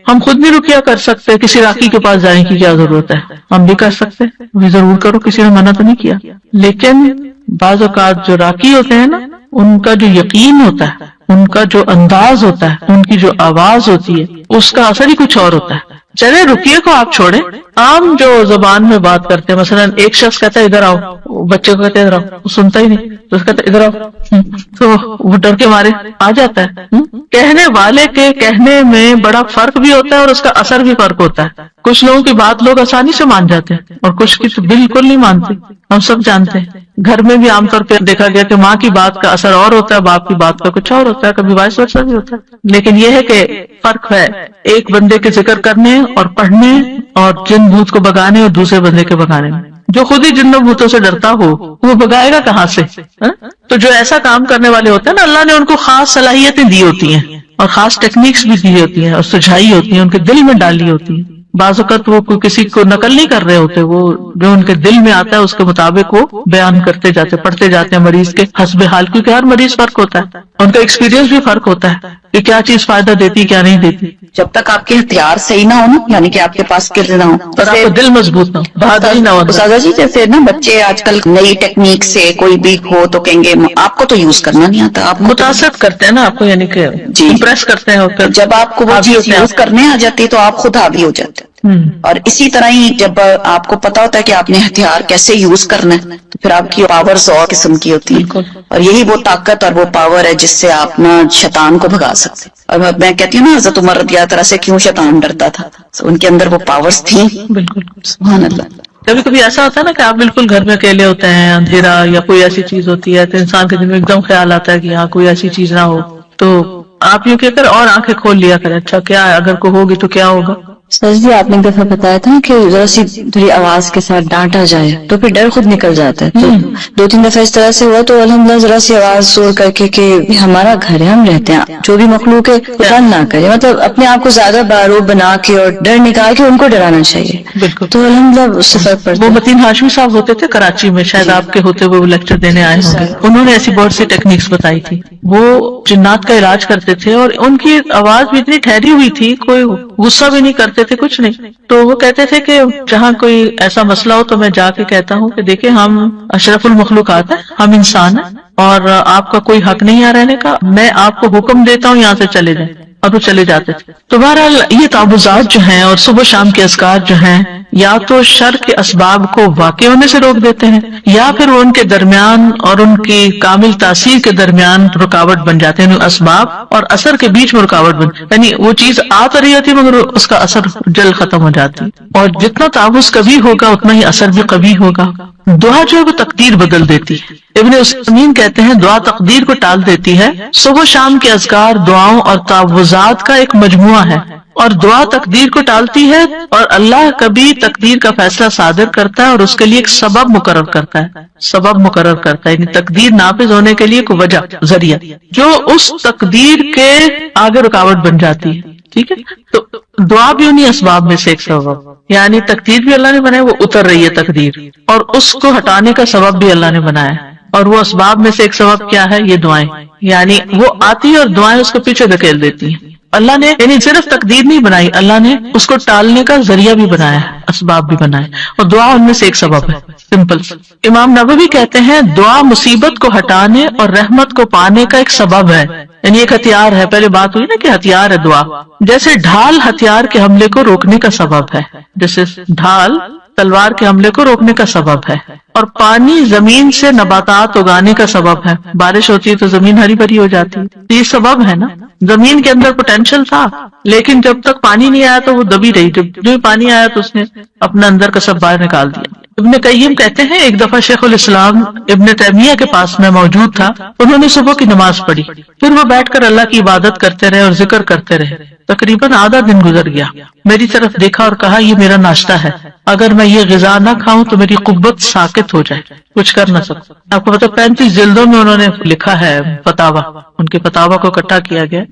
ہم خود نہیں رقیہ کر سکتے، کسی راقی کے پاس جانے کی کیا ضرورت ہے، ہم بھی کر سکتے، بھی ضرور کرو، کسی نے منع تو نہیں کیا۔ لیکن بعض اوقات جو راقی ہوتے ہیں نا، ان کا جو یقین ہوتا ہے، ان کا جو انداز ہوتا ہے، ان کی جو آواز ہوتی ہے، اس کا اثر ہی کچھ اور ہوتا ہے۔ چلے رقیے کو آپ چھوڑیں، عام جو زبان میں بات کرتے ہیں، مثلا ایک شخص کہتا ہے ادھر آؤ، بچے کو کہتے ہیں ادھر آؤ، وہ سنتا ہی نہیں، تو اس کہتا ہے ادھر آؤ، تو وہ ڈر کے مارے آ جاتا ہے۔ کہنے والے کے کہنے میں بڑا فرق بھی ہوتا ہے اور اس کا اثر بھی فرق ہوتا ہے۔ کچھ لوگوں کی بات لوگ آسانی سے مان جاتے ہیں اور کچھ کی تو بالکل نہیں مانتے، ہم سب جانتے ہیں۔ گھر میں بھی عام طور پہ دیکھا گیا کہ ماں کی بات کا اثر اور ہوتا ہے، باپ کی بات کا کچھ اور ہوتا ہے، کبھی وائس ورسا بھی ہوتا ہے۔ لیکن یہ ہے کہ فرق ہے ایک بندے کے ذکر کرنے اور پڑھنے اور جن بھوت کو بگانے اور دوسرے بندے کے بگانے میں۔ جو خود ہی جنوں بھوتوں سے ڈرتا ہو وہ بگائے گا کہاں سے؟ تو جو ایسا کام کرنے والے ہوتے ہیں نا، اللہ نے ان کو خاص صلاحیتیں دی ہوتی ہیں اور خاص ٹیکنیکس بھی دی ہوتی ہیں اور سجھائی ہوتی ہیں، ان کے دل میں ڈالی ہوتی ہیں۔ بعض اوقات وہ کسی کو نقل نہیں کر رہے ہوتے، وہ جو ان کے دل میں آتا ہے اس کے مطابق وہ بیان کرتے جاتے، پڑھتے جاتے ہیں مریض کے حسب حال، کیونکہ ہر مریض فرق ہوتا ہے، ان کا ایکسپیرینس بھی فرق ہوتا ہے کہ کیا چیز فائدہ دیتی کیا نہیں دیتی۔ جب تک آپ کے ہتھیار صحیح نہ ہو نا، یعنی کہ آپ کے پاس اسکلز نہ ہو، اور آپ کا دل مضبوط نہ ہو، بہادری نہ ہو۔ استاذہ جی جیسے نا بچے آج کل نئی ٹیکنیک سے کوئی بھی ہو تو کہیں گے آپ کو تو یوز کرنا نہیں آتا، آپ متاثر کرتے ہیں نا آپ کو، یعنی کہ امپریس کرتے ہیں، اور جب آپ کو وہ چیز یوز کرنے آ جاتی ہے تو آپ خود حاوی ہو جاتے ہیں۔ اور اسی طرح ہی جب آپ کو پتا ہوتا ہے کہ آپ نے ہتھیار کیسے یوز کرنا ہے تو پھر آپ کی پاورز اور قسم کی ہوتی ہیں، اور یہی وہ طاقت اور وہ پاور ہے جس سے آپ نا شیطان کو بھگا سکتے ہیں۔ اور میں کہتی ہوں نا حضرت عمر رضی اللہ عنہ سے کیوں شیطان ڈرتا تھا، ان کے اندر وہ پاورز تھیں۔ بالکل سبحان اللہ۔ کبھی کبھی ایسا ہوتا ہے نا کہ آپ بالکل گھر میں اکیلے ہوتے ہیں، اندھیرا یا کوئی ایسی چیز ہوتی ہے تو انسان کے دل میں ایک دم خیال آتا ہے کہ یہاں کوئی ایسی چیز نہ ہو، تو آپ یوں کہہ کر اور آنکھیں کھول لیا کریں، اچھا کیا ہے، اگر کوئی ہوگی تو کیا ہوگا۔ سر جی آپ نے ایک دفعہ بتایا تھا کہ ذرا سی تھوڑی آواز کے ساتھ ڈانٹا جائے تو پھر ڈر خود نکل جاتا ہے، تو 2-3 دفعہ اس طرح سے ہوا تو الحمدللہ ذرا سی آواز زور کر کے کہ ہمارا گھر ہے، ہم رہتے ہیں، جو بھی مخلوق ہے تنگ نہ کرے، مطلب اپنے آپ کو زیادہ باروب بنا کے اور ڈر نکال کے ان کو ڈرانا چاہیے۔ بالکل، تو الحمدللہ اس سے فرق پڑتا وہ ہے۔ متین ہاشمی صاحب ہوتے تھے کراچی میں، شاید آپ کے ہوتے ہوئے وہ لیکچر دینے آئے ہوں گے، انہوں نے ایسی بہت سی ٹیکنیکس بتائی تھی۔ وہ جنات کا علاج کرتے تھے اور ان کی آواز بھی اتنی ٹھہری ہوئی تھی، کوئی غصہ بھی نہیں کرتے تھے، کچھ نہیں۔ تو وہ کہتے تھے کہ جہاں کوئی ایسا مسئلہ ہو تو میں جا کے کہتا ہوں کہ دیکھیں ہم اشرف المخلوقات ہیں، ہم انسان ہیں اور آپ کا کوئی حق نہیں یہاں رہنے کا، میں آپ کو حکم دیتا ہوں یہاں سے چلے جائیں، اور وہ چلے جاتے تھے۔ تو بہرحال یہ تعوذات جو ہیں اور صبح شام کے اذکار جو ہیں، یا تو شر کے اسباب کو واقع ہونے سے روک دیتے ہیں، یا پھر وہ ان کے درمیان اور ان کی کامل تاثیر کے درمیان رکاوٹ بن جاتے ہیں، اسباب اور اثر کے بیچ میں رکاوٹ یعنی وہ چیز آ تو رہی ہوتی مگر اس کا اثر جلد ختم ہو جاتی، اور جتنا تعوذ کبھی ہوگا اتنا ہی اثر بھی کبھی ہوگا۔ دعا جو ہے وہ تقدیر بدل دیتی ہے۔ ابن عثیمین کہتے ہیں دعا تقدیر کو ٹال دیتی ہے۔ صبح شام کے اذکار، دعاؤں اور تعوذات کا ایک مجموعہ ہے اور دعا تقدیر کو ٹالتی ہے، اور اللہ کبھی تقدیر کا فیصلہ صادر کرتا ہے اور اس کے لیے ایک سبب مقرر کرتا ہے، سبب مقرر کرتا ہے، یعنی تقدیر نافذ ہونے کے لیے کوئی وجہ، ذریعہ جو اس تقدیر کے آگے رکاوٹ بن جاتی ہے. ٹھیک ہے، تو دعا بھی انہی اسباب میں سے ایک سبب، یعنی تقدیر بھی اللہ نے بنایا، وہ اتر رہی ہے تقدیر، اور اس کو ہٹانے کا سبب بھی اللہ نے بنایا ہے. اور وہ اسباب میں سے ایک سبب کیا ہے؟ یہ دعائیں، یعنی وہ آتی ہے اور دعائیں اس کو پیچھے دھکیل دیتی ہیں. اللہ نے یعنی صرف تقدیر نہیں بنائی، اللہ نے اس کو ٹالنے کا ذریعہ بھی بنایا ہے، اسباب بھی بنائے، اور دعا ان میں سے ایک سبب ہے. سمپل. امام نووی کہتے ہیں دعا مصیبت کو ہٹانے اور رحمت کو پانے کا ایک سبب ہے، یعنی ایک ہتھیار ہے. پہلے بات ہوئی نا کہ ہتھیار ہے دعا، جیسے ڈھال ہتھیار کے حملے کو روکنے کا سبب ہے، جیسے ڈھال تلوار کے حملے کو روکنے کا سبب ہے، اور پانی زمین سے نباتات اگانے کا سبب ہے. بارش ہوتی ہے تو زمین ہری بھری ہو جاتی ہے، یہ سبب ہے نا. زمین کے اندر پوٹینشل تھا، لیکن جب تک پانی نہیں آیا تو وہ دبی رہی، جب پانی آیا تو اس نے اپنا اندر کا سب باہر نکال دیا. ابن قیم کہتے ہیں ایک دفعہ شیخ الاسلام ابن تیمیہ کے پاس میں موجود تھا، انہوں نے صبح کی نماز پڑھی، پھر وہ بیٹھ کر اللہ کی عبادت کرتے رہے اور ذکر کرتے رہے. تقریباً آدھا دن گزر گیا. میری طرف دیکھا اور کہا یہ میرا ناشتہ ہے، اگر میں یہ غذا نہ کھاؤں تو میری قوت ساکت ہو جائے، کچھ کر نہ سکوں. آپ کو پتا 35 جلدوں میں انہوں نے لکھا ہے فتاوا، ان کے فتاوا کو اکٹھا کیا گیا،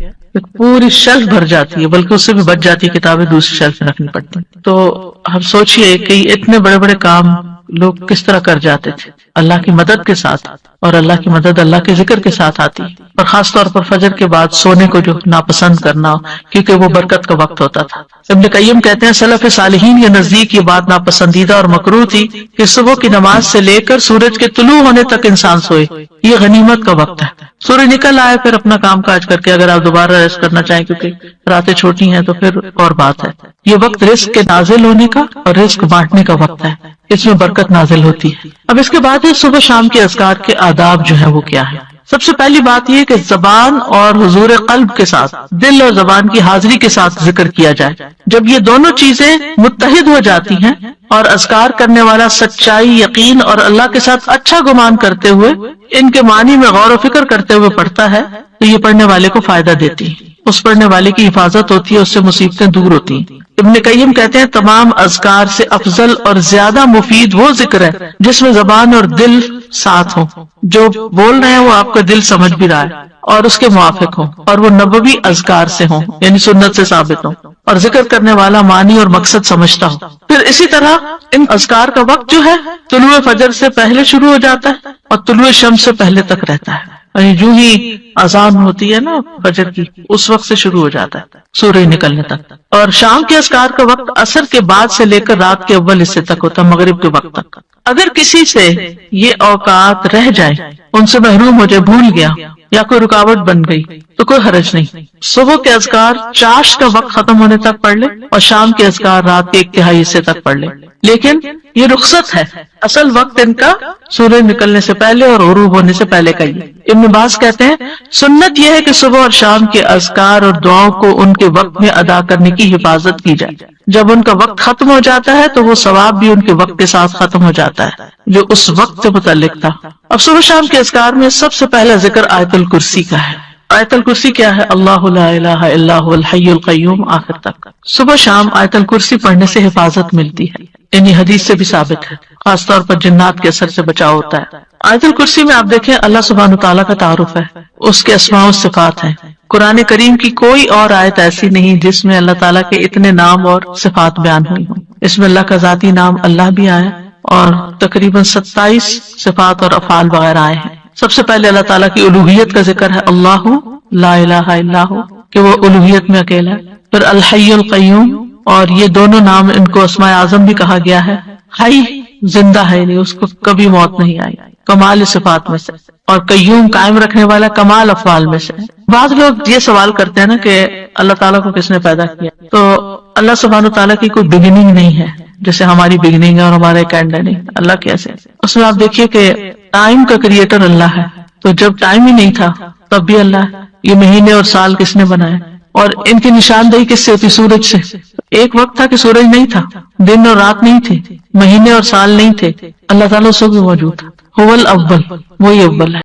پوری شیلف بھر جاتی ہے، بلکہ اس سے بھی بچ جاتی کتابیں دوسری شیلف میں رکھنی پڑتی. تو ہم سوچئے کہ اتنے بڑے بڑے کام لوگ کس طرح کر جاتے تھے اللہ کی مدد کے ساتھ، اور اللہ کی مدد اللہ کے ذکر کے ساتھ آتی، اور خاص طور پر فجر کے بعد سونے کو جو ناپسند کرنا، کیونکہ وہ برکت کا وقت ہوتا تھا. ابن قیم کہتے ہیں سلف صالحین کے نزدیک یہ بات ناپسندیدہ اور مکروہ تھی کہ صبح کی نماز سے لے کر سورج کے طلوع ہونے تک انسان سوئے. یہ غنیمت کا وقت ہے، سورج نکل آئے پھر اپنا کام کاج کر کے اگر آپ دوبارہ ریسٹ کرنا چاہیں کیونکہ راتیں چھوٹی ہیں تو پھر اور بات ہے. یہ وقت رزق کے نازل ہونے کا اور رزق بانٹنے کا وقت ہے، اس میں برکت نازل ہوتی ہے. اب اس کے بعد صبح شام کے اذکار کے آداب جو ہے وہ کیا ہے؟ سب سے پہلی بات یہ کہ زبان اور حضور قلب کے ساتھ، دل اور زبان کی حاضری کے ساتھ ذکر کیا جائے. جب یہ دونوں چیزیں متحد ہو جاتی ہیں اور اذکار کرنے والا سچائی، یقین اور اللہ کے ساتھ اچھا گمان کرتے ہوئے ان کے معنی میں غور و فکر کرتے ہوئے پڑھتا ہے تو یہ پڑھنے والے کو فائدہ دیتی ہے، اس پڑھنے والے کی حفاظت ہوتی ہے، اس سے مصیبتیں دور ہوتی ہیں. ابن قیم کہتے ہیں تمام اذکار سے افضل اور زیادہ مفید وہ ذکر ہے جس میں زبان اور دل ساتھ ہوں، جو بول رہے ہیں وہ آپ کا دل سمجھ بھی رہا ہے اور اس کے موافق ہوں، اور وہ نبوی اذکار سے ہوں، یعنی سنت سے ثابت ہوں، اور ذکر کرنے والا معنی اور مقصد سمجھتا ہو. پھر اسی طرح ان اذکار کا وقت جو ہے طلوع فجر سے پہلے شروع ہو جاتا ہے اور طلوع شمس سے پہلے تک رہتا ہے، یعنی جو ہی اذان ہوتی ہے نا فجر کی اس وقت سے شروع ہو جاتا ہے سورج نکلنے تک. اور شام کے اذکار کا وقت عصر کے بعد سے لے کر رات کے اول حصے تک ہوتا ہے، مغرب کے وقت تک. اگر کسی سے یہ اوقات رہ جائے، ان سے محروم ہو جائے، بھول گیا یا کوئی رکاوٹ بن گئی تو کوئی حرج نہیں. صبح کے اذکار چاش کا وقت ختم ہونے تک پڑھ لے اور شام کے اذکار رات کے 1/3 حصے تک پڑھ لے، لیکن یہ رخصت ہے، اصل وقت ان کا سورج نکلنے سے پہلے اور غروب ہونے سے پہلے کا ہی. ابن باز کہتے ہیں سنت یہ ہے کہ صبح اور شام کے اذکار اور دعاؤں کو ان کے وقت میں ادا کرنے کی حفاظت کی جائے. جب ان کا وقت ختم ہو جاتا ہے تو وہ ثواب بھی ان کے وقت کے ساتھ ختم ہو جاتا ہے جو اس وقت سے متعلق تھا. اب صبح شام کے اذکار میں سب سے پہلا ذکر آیت الکرسی کا ہے. آیت الکرسی کیا ہے؟ اللہ لا الہ الا هو الحی القیوم آخر تک. صبح شام آیت الکرسی پڑھنے سے حفاظت ملتی ہے، یعنی حدیث سے بھی ثابت ہے، خاص طور پر جنات کے اثر سے بچاؤ ہوتا ہے. آیت الکرسی میں آپ دیکھیں اللہ سبحانہ تعالیٰ کا تعارف ہے، اس کے اسماء و صفات ہیں. قرآن کریم کی کوئی اور آیت ایسی نہیں جس میں اللہ تعالیٰ کے اتنے نام اور صفات بیان ہوئی ہوں. اس میں اللہ کا ذاتی نام اللہ بھی آیا اور تقریباً 27 صفات اور افعال وغیرہ آئے ہیں. سب سے پہلے اللہ تعالیٰ کی الوہیت کا ذکر ہے، اللہ لا الہ الا ہو، کہ وہ الوہیت میں اکیلا ہے. پھر الحی القیوم، اور یہ دونوں نام ان کو اسماء اعظم بھی کہا گیا ہے. حی زندہ ہے، نہیں اس کو کبھی موت نہیں آئی، کمال صفات میں سے، اور قیوم قائم رکھنے والا کمال افعال میں سے. بعض لوگ یہ سوال کرتے ہیں نا کہ اللہ تعالیٰ کو کس نے پیدا کیا، تو اللہ سبحانہ تعالیٰ کی کوئی بگننگ نہیں ہے جیسے ہماری بگننگ ہے اور ہمارا ایک اینڈ ہے. نہیں، اللہ کیسے؟ اس میں آپ دیکھیے کہ ٹائم کا کریٹر اللہ ہے، تو جب ٹائم ہی نہیں تھا تب بھی اللہ ہے. یہ مہینے اور سال کس نے بنائے اور ان کی نشاندہی کس سے ہوتی؟ سورج سے. ایک وقت تھا کہ سورج نہیں تھا، دن اور رات نہیں تھے، مہینے اور سال نہیں تھے، اللہ تعالیٰ اس وقت بھی موجود تھا. هو الاول، وہی اول ہے.